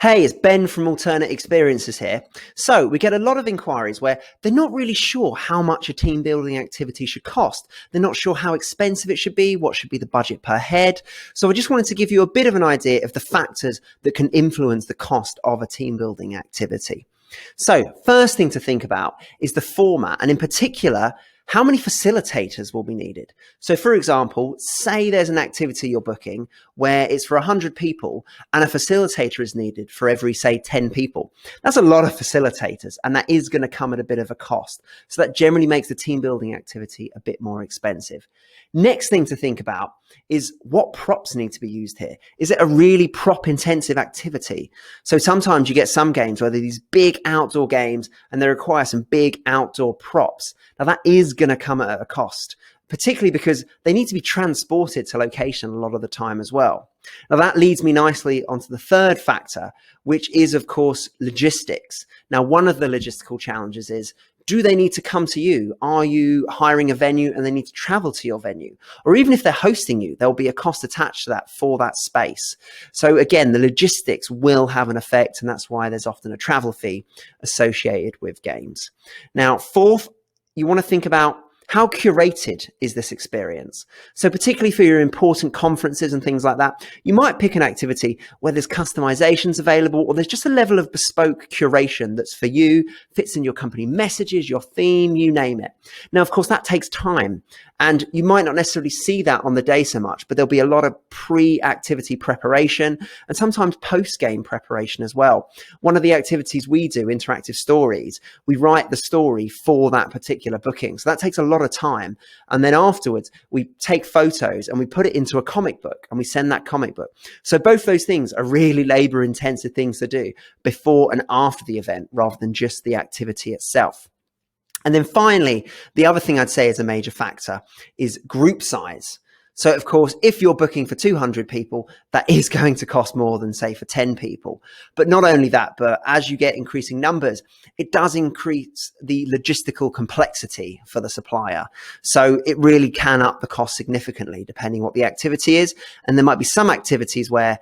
Hey, it's Ben from Alternate Experiences here. So, we get a lot of inquiries where they're not really sure how much a team building activity should cost. They're not sure how expensive it should be, what should be the budget per head. So, I just wanted to give you a bit of an idea of the factors that can influence the cost of a team building activity. So, first thing to think about is the format, and in particular, how many facilitators will be needed. So, for example, say there's an activity you're booking where it's for 100 people and a facilitator is needed for every, say, 10 people. That's a lot of facilitators, and that is going to come at a bit of a cost. So that generally makes the team building activity a bit more expensive. Next thing to think about is what props need to be used here. Is it a really prop intensive activity? So sometimes you get some games where they're these big outdoor games and they require some big outdoor props. Now that is going to come at a cost, particularly because they need to be transported to location a lot of the time as well. Now that leads me nicely onto the third factor, which is of course logistics. Now one of the logistical challenges is, do they need to come to you? Are you hiring a venue and they need to travel to your venue? Or even if they're hosting you, there'll be a cost attached to that for that space. So again, the logistics will have an effect, and that's why there's often a travel fee associated with games. Now, fourth, you want to think about how curated is this experience? So particularly for your important conferences and things like that, you might pick an activity where there's customizations available, or there's just a level of bespoke curation that's for you, fits in your company messages, your theme, you name it. Now, of course, that takes time, and you might not necessarily see that on the day so much, but there'll be a lot of pre-activity preparation and sometimes post-game preparation as well. One of the activities we do, interactive stories, we write the story for that particular booking. So that takes a lot of time. And then afterwards, we take photos and we put it into a comic book and we send that comic book. So both those things are really labor intensive things to do before and after the event, rather than just the activity itself. And then finally, the other thing I'd say is a major factor is group size. So of course, if you're booking for 200 people, that is going to cost more than say for 10 people. But not only that, but as you get increasing numbers, it does increase the logistical complexity for the supplier. So it really can up the cost significantly depending what the activity is. And there might be some activities where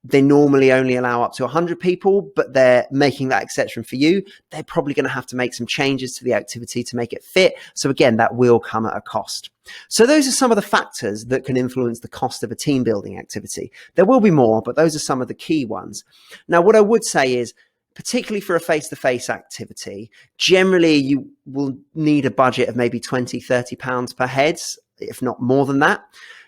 they normally only allow up to 100 people, but they're making that exception for you. They're probably going to have to make some changes to the activity to make it fit. So again, that will come at a cost. So those are some of the factors that can influence the cost of a team building activity. There will be more, but those are some of the key ones. Now, what I would say is, particularly for a face-to-face activity, generally you will need a budget of maybe 20, 30 pounds per head, if not more than that.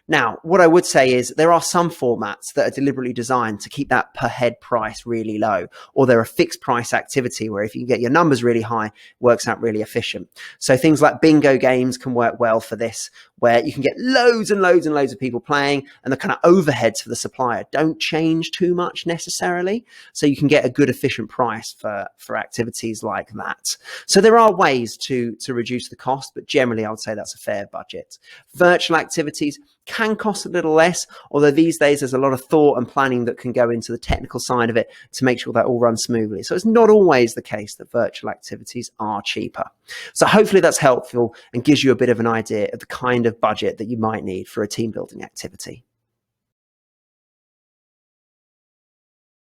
Now, what I would say is there are some formats that are deliberately designed to keep that per head price really low, or they're a fixed price activity where if you get your numbers really high, it works out really efficient. So things like bingo games can work well for this, where you can get loads and loads and loads of people playing, and the kind of overheads for the supplier don't change too much necessarily. So you can get a good efficient price for activities like that. So there are ways to reduce the cost, but generally I would say that's a fair budget. Virtual activities can cost a little less, although these days there's a lot of thought and planning that can go into the technical side of it to make sure that all runs smoothly. So it's not always the case that virtual activities are cheaper. So hopefully that's helpful and gives you a bit of an idea of the kind of budget that you might need for a team building activity.